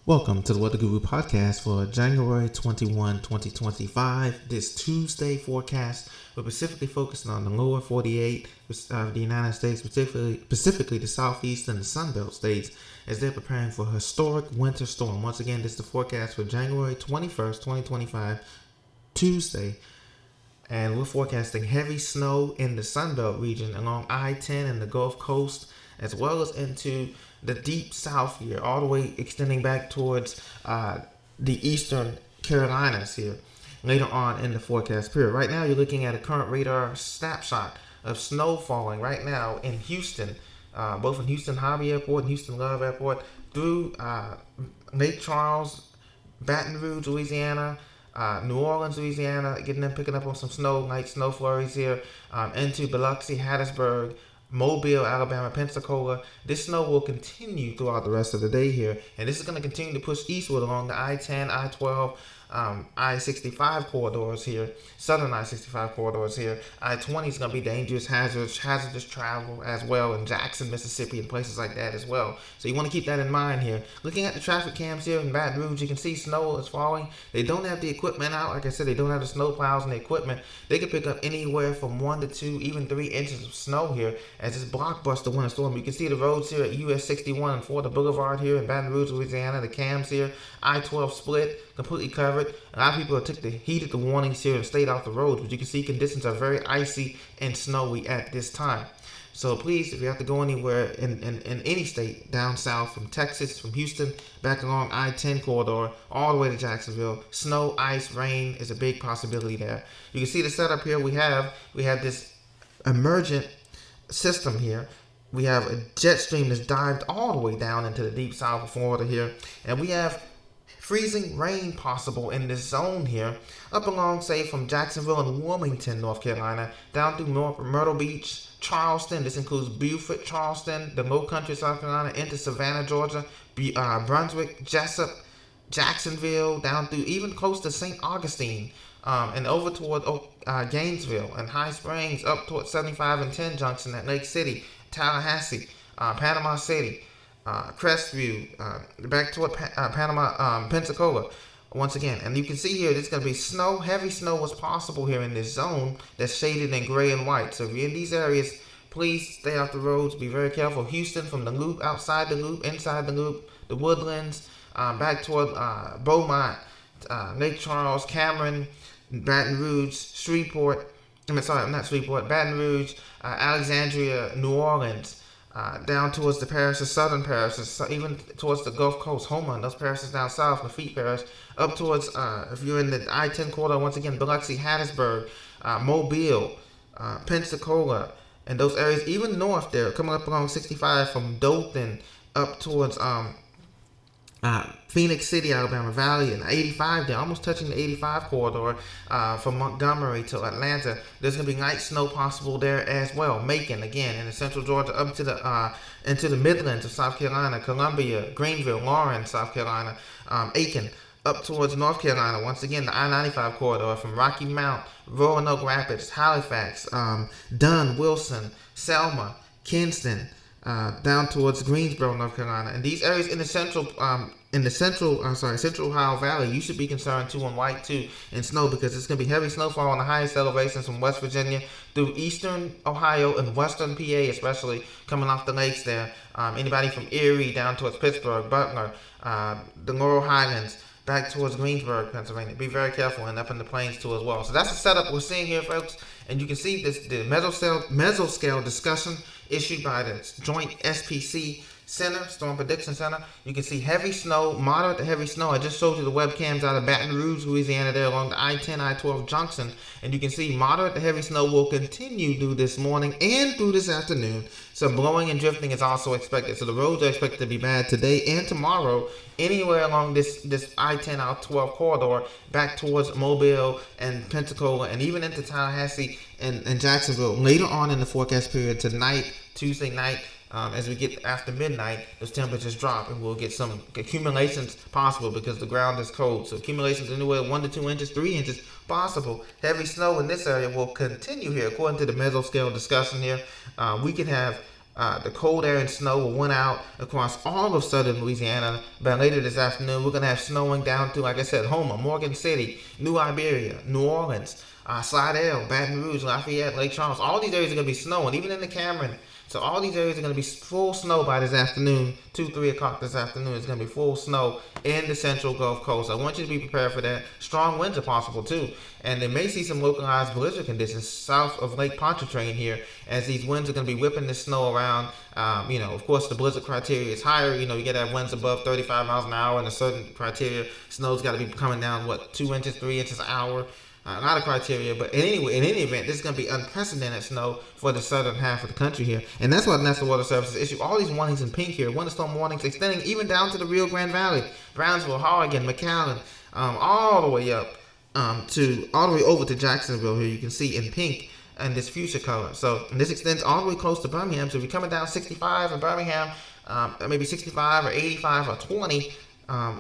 Welcome to the Weather Guru podcast for January 21, 2025. This Tuesday forecast, we're specifically focusing on the lower 48 of the United States, specifically the Southeast and the Sunbelt states, as they're preparing for a historic winter storm. Once again, this is the forecast for January 21st, 2025, Tuesday. And we're forecasting heavy snow in the Sunbelt region along I-10 and the Gulf Coast, as well as into the deep south here, all the way extending back towards the eastern Carolinas here later on in the forecast period. Right now, you're looking at a current radar snapshot of snow falling right now in Houston, both in Houston Hobby Airport and Houston Love Airport, through Lake Charles, Baton Rouge, Louisiana, New Orleans, Louisiana, picking up on some snow, light snow flurries here, into Biloxi, Hattiesburg, Mobile, Alabama, Pensacola. This snow will continue throughout the rest of the day here, and this is going to continue to push eastward along the I-10, I-12, I-65 corridors here, southern I-65 corridors here. I-20 is going to be dangerous, hazardous travel as well in Jackson, Mississippi, and places like that as well. So you want to keep that in mind here. Looking at the traffic cams here in Baton Rouge, you can see snow is falling. They don't have the equipment out. Like I said, they don't have the snow plows and the equipment. They can pick up anywhere from 1 to 2, even 3 inches of snow here as this blockbuster winter storm. You can see the roads here at US 61 and Florida Boulevard here in Baton Rouge, Louisiana. The cams here, I-12 split, completely covered. A lot of people have heeded the warnings here and stayed off the roads, but you can see conditions are very icy and snowy at this time. So please, if you have to go anywhere in any state down south, from Texas, from Houston, back along I-10 corridor, all the way to Jacksonville, snow, ice, rain is a big possibility there. You can see the setup here. We have this emergent system here. We have a jet stream that's dived all the way down into the deep south of Florida here, and we have freezing rain possible in this zone here, up along, say, from Jacksonville and Wilmington, North Carolina, down through Myrtle Beach, Charleston. This includes Beaufort, Charleston, the Low Country, South Carolina, into Savannah, Georgia, Brunswick, Jessup, Jacksonville, down through even close to St. Augustine, and over toward Gainesville and High Springs, up toward 75 and 10 Junction at Lake City, Tallahassee, Panama City, Crestview, back toward Panama, Pensacola, once again. And you can see here, there's going to be snow. Heavy snow was possible here in this zone that's shaded in gray and white. So if you're in these areas, please stay off the roads. Be very careful. Houston, from the loop, outside the loop, inside the loop, the Woodlands, back toward Beaumont, Lake Charles, Cameron, Baton Rouge, Baton Rouge, Alexandria, New Orleans, down towards the parishes, southern parishes, even towards the Gulf Coast, Houma, those parishes down south, Lafitte Parish, up towards, if you're in the I-10 corridor, once again, Biloxi, Hattiesburg, Mobile, Pensacola, and those areas, even north there, coming up along 65 from Dothan up towards Phoenix City, Alabama Valley, and 85 there, almost touching the 85 corridor, from Montgomery to Atlanta. There's going to be light snow possible there as well. Macon, again, in the central Georgia, up to the into the Midlands of South Carolina, Columbia, Greenville, Lawrence, South Carolina, Aiken, up towards North Carolina. Once again, the I-95 corridor from Rocky Mount, Roanoke Rapids, Halifax, Dunn, Wilson, Selma, Kinston, down towards Greensboro, North Carolina, and these areas in the central Ohio Valley, you should be concerned too on white too in snow, because it's going to be heavy snowfall on the highest elevations from West Virginia through eastern Ohio and western PA, especially coming off the lakes there. Anybody from Erie down towards Pittsburgh, Butler, the Laurel Highlands, back towards Greensburg, Pennsylvania. Be very careful, and up in the plains too as well. So that's the setup we're seeing here, folks. And you can see the mesoscale discussion issued by the Joint SPC Center, Storm Prediction Center. You can see heavy snow, moderate to heavy snow. I just showed you the webcams out of Baton Rouge, Louisiana, there along the I-10, I-12 junction. And you can see moderate to heavy snow will continue through this morning and through this afternoon. Some blowing and drifting is also expected. So the roads are expected to be bad today and tomorrow, anywhere along this I-10, I-12 corridor, back towards Mobile and Pensacola, and even into Tallahassee and Jacksonville. Later on in the forecast period tonight, Tuesday night, as we get after midnight, those temperatures drop, and we'll get some accumulations possible because the ground is cold. So accumulations anywhere 1 to 2 inches, 3 inches possible. Heavy snow in this area will continue here. According to the mesoscale discussion here, we can have The cold air and snow will win out across all of southern Louisiana. By later this afternoon, we're going to have snowing down to, like I said, Houma, Morgan City, New Iberia, New Orleans, Slidell, Baton Rouge, Lafayette, Lake Charles. All these areas are going to be snowing, even in the Cameron. So all these areas are going to be full snow by this afternoon, 2, 3 o'clock this afternoon. It's going to be full snow in the central Gulf Coast. I want you to be prepared for that. Strong winds are possible too. And they may see some localized blizzard conditions south of Lake Pontchartrain here, as these winds are going to be whipping the snow around. Of course, the blizzard criteria is higher. You get to have winds above 35 miles an hour, and a certain criteria. Snow's got to be coming down, 2 inches, 3 inches an hour. Not a criteria, but in any event, this is going to be unprecedented snow for the southern half of the country here. And that's why the National Weather Service has issued all these warnings in pink here. Winter storm warnings extending even down to the Rio Grande Valley, Brownsville, Hargan, McAllen, all the way up all the way over to Jacksonville here. You can see in pink and this fuchsia color. So this extends all the way close to Birmingham. So if you're coming down 65 in Birmingham, maybe 65 or 85 or 20,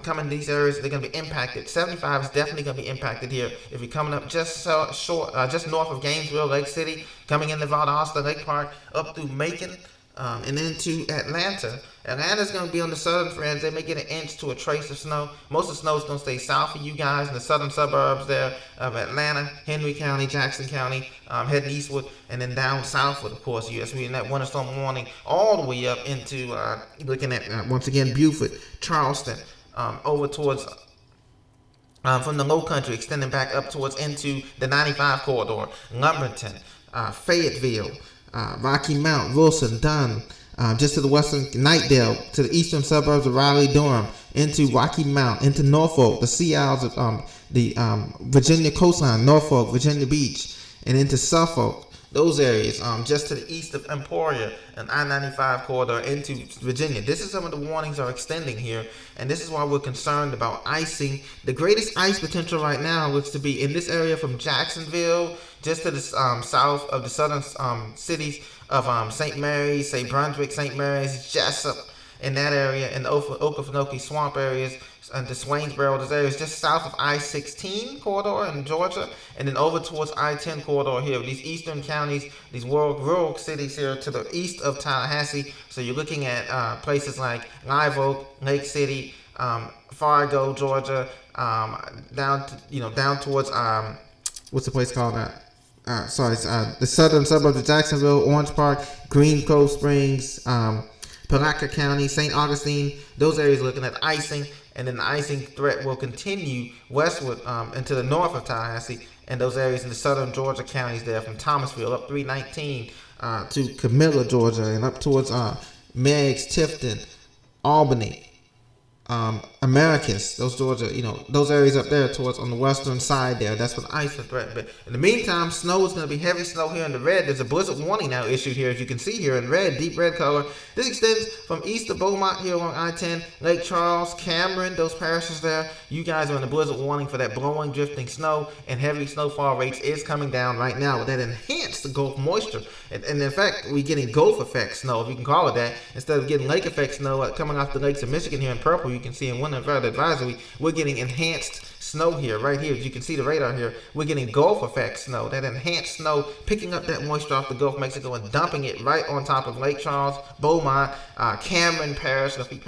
coming these areas, they're going to be impacted. 75 is definitely going to be impacted here. If you're coming up just north of Gainesville, Lake City, coming into Valdosta, Lake Park, up through Macon, and into Atlanta. Atlanta's going to be on the southern fringe. They may get an inch to a trace of snow. Most of the snow is going to stay south of you guys in the southern suburbs there of Atlanta, Henry County, Jackson County, heading eastward, and then down southward, of course. Yes, we're in that winter storm warning all the way up into, looking at, once again, Beaufort, Charleston, over towards from the low country, extending back up towards into the 95 corridor, Lumberton, Fayetteville, Rocky Mount, Wilson, Dunn, just to the western, Knightdale, to the eastern suburbs of Raleigh, Durham, into Rocky Mount, into Norfolk, the Sea Isles of the Virginia coastline, Norfolk, Virginia Beach, and into Suffolk. Those areas, just to the east of Emporia and I-95 corridor into Virginia. This is some of the warnings are extending here, and this is why we're concerned about icing. The greatest ice potential right now looks to be in this area from Jacksonville, just to the south of the southern cities of St. Mary's, St. Brunswick, St. Mary's, Jessup, in that area, in the Okefenokee swamp areas, and the Swainsboro, those areas just south of I-16 corridor in Georgia, and then over towards I-10 corridor here. These eastern counties, these rural cities here to the east of Tallahassee. So you're looking at places like Live Oak, Lake City, Fargo, Georgia, down towards what's the place called? The southern suburbs of Jacksonville, Orange Park, Green Cove Springs, Palatka County, St. Augustine. Those areas looking at icing. And then the icing threat will continue westward into the north of Tallahassee, and those areas in the southern Georgia counties there, from Thomasville up 319 to Camilla, Georgia, and up towards Meigs, Tifton, Albany, Americus, those Georgia, those areas up there towards on the western side there. That's what the ice threat. But in the meantime, snow is going to be heavy snow here in the red. There's a blizzard warning now issued here, as you can see here in red, deep red color. This extends from east of Beaumont here along I-10, Lake Charles, Cameron, those parishes there. You guys are in the blizzard warning for that blowing, drifting snow, and heavy snowfall rates is coming down right now with that enhanced Gulf moisture. And in fact, we're getting Gulf effect snow, if you can call it that, instead of getting lake effect snow coming off the lakes of Michigan here in purple. You can see in winter weather advisory, we're getting enhanced snow here, right here. As you can see the radar here, we're getting Gulf effect snow. That enhanced snow picking up that moisture off the Gulf of Mexico and dumping it right on top of Lake Charles, Beaumont, Cameron Parish, Lafitte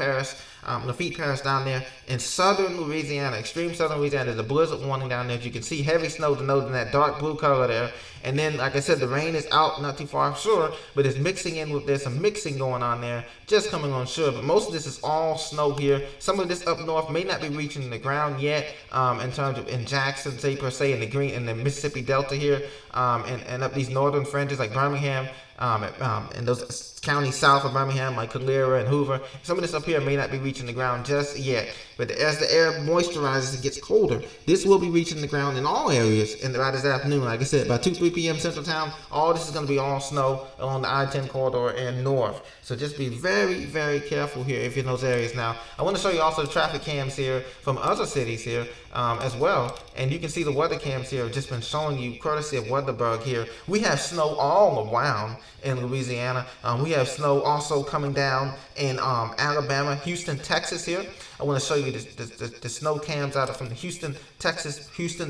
Parish down there in southern Louisiana, extreme southern Louisiana. There's a blizzard warning down there. As you can see, heavy snow denoted in that dark blue color there. And then, like I said, the rain is out, not too far offshore, but it's mixing in with, there's some mixing going on there, just coming on shore. But most of this is all snow here. Some of this up north may not be reaching the ground yet, in terms of in Jackson, say per se, in the Mississippi Delta here, and up these northern fringes like Birmingham, and those counties south of Birmingham like Calera and Hoover. Some of this up here may not be reaching the ground just yet, but as the air moisturizes and gets colder, this will be reaching the ground in all areas by this afternoon. Like I said, by 2-3 p.m. Central Time, all this is going to be all snow along the I-10 corridor and north. So just be very, very careful here if you're in those areas. Now, I want to show you also the traffic cams here from other cities here as well. And you can see the weather cams here have just been showing you, courtesy of Weatherberg here. We have snow all around in Louisiana. We have snow also coming down in Alabama, Houston, Texas here. I want to show you the snow cams out from the Houston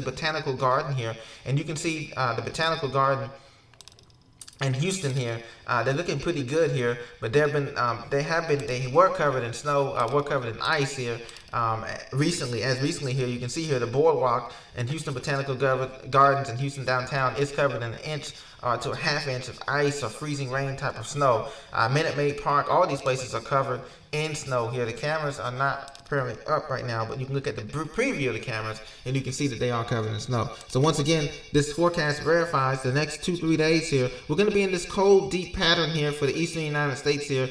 Botanical Garden here. And you can see the Botanical Garden and Houston here, they're looking pretty good here, but they were covered in snow, were covered in ice here recently. As recently here, you can see here the boardwalk and Houston Botanical Gardens and Houston downtown is covered in an inch to a half inch of ice or freezing rain type of snow. Minute Maid Park, all these places are covered in snow here. The cameras are not apparently up right now, but you can look at the preview of the cameras and you can see that they are covered in snow. So once again, this forecast verifies the next 2-3 days here we're going to be in this cold, deep pattern here for the eastern United States here.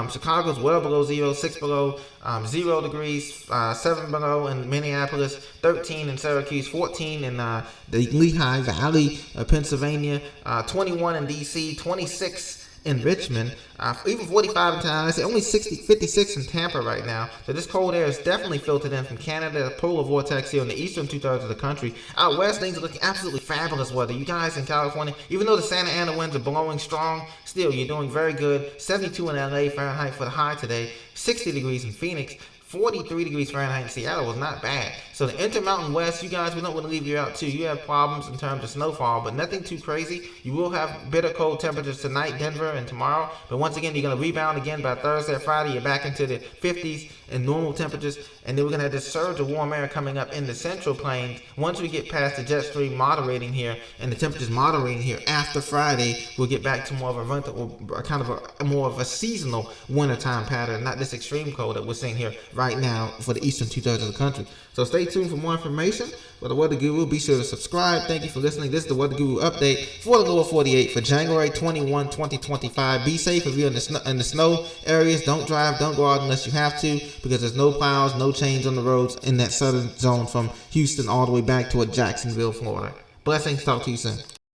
Chicago's well below 0, 6 below, 0 degrees, 7 below in Minneapolis, 13 in Syracuse, 14 in the Lehigh Valley, Pennsylvania, 21 in DC, 26 in Richmond, even 45 in Tallahassee, only 56 in Tampa right now. So this cold air is definitely filtered in from Canada, the polar vortex here in the eastern 2/3 of the country. Out west, things are looking absolutely fabulous weather. You guys in California, even though the Santa Ana winds are blowing strong, still you're doing very good. 72 in LA Fahrenheit for the high today, 60 degrees in Phoenix, 43 degrees Fahrenheit in Seattle was not bad. So the Intermountain West, you guys, we don't want to leave you out too. You have problems in terms of snowfall, but nothing too crazy. You will have bitter cold temperatures tonight, Denver, and tomorrow. But once again, you're going to rebound again by Thursday or Friday. You're back into the 50s and normal temperatures. And then we're going to have this surge of warm air coming up in the central plains. Once we get past the jet stream moderating here and the temperatures moderating here after Friday, we'll get back to more of a winter, or kind of a more of a seasonal wintertime pattern, not this extreme cold that we're seeing here right now for the eastern 2/3 of the country. So stay tuned for more information. For the Weather Guru, be sure to subscribe. Thank you for listening. This is the Weather Guru update for the lower 48 for January 21, 2025. Be safe if you're in the snow areas. Don't drive, don't go out unless you have to, because there's no plows, no change on the roads in that southern zone from Houston all the way back toward Jacksonville, Florida. Blessings. Talk to you soon.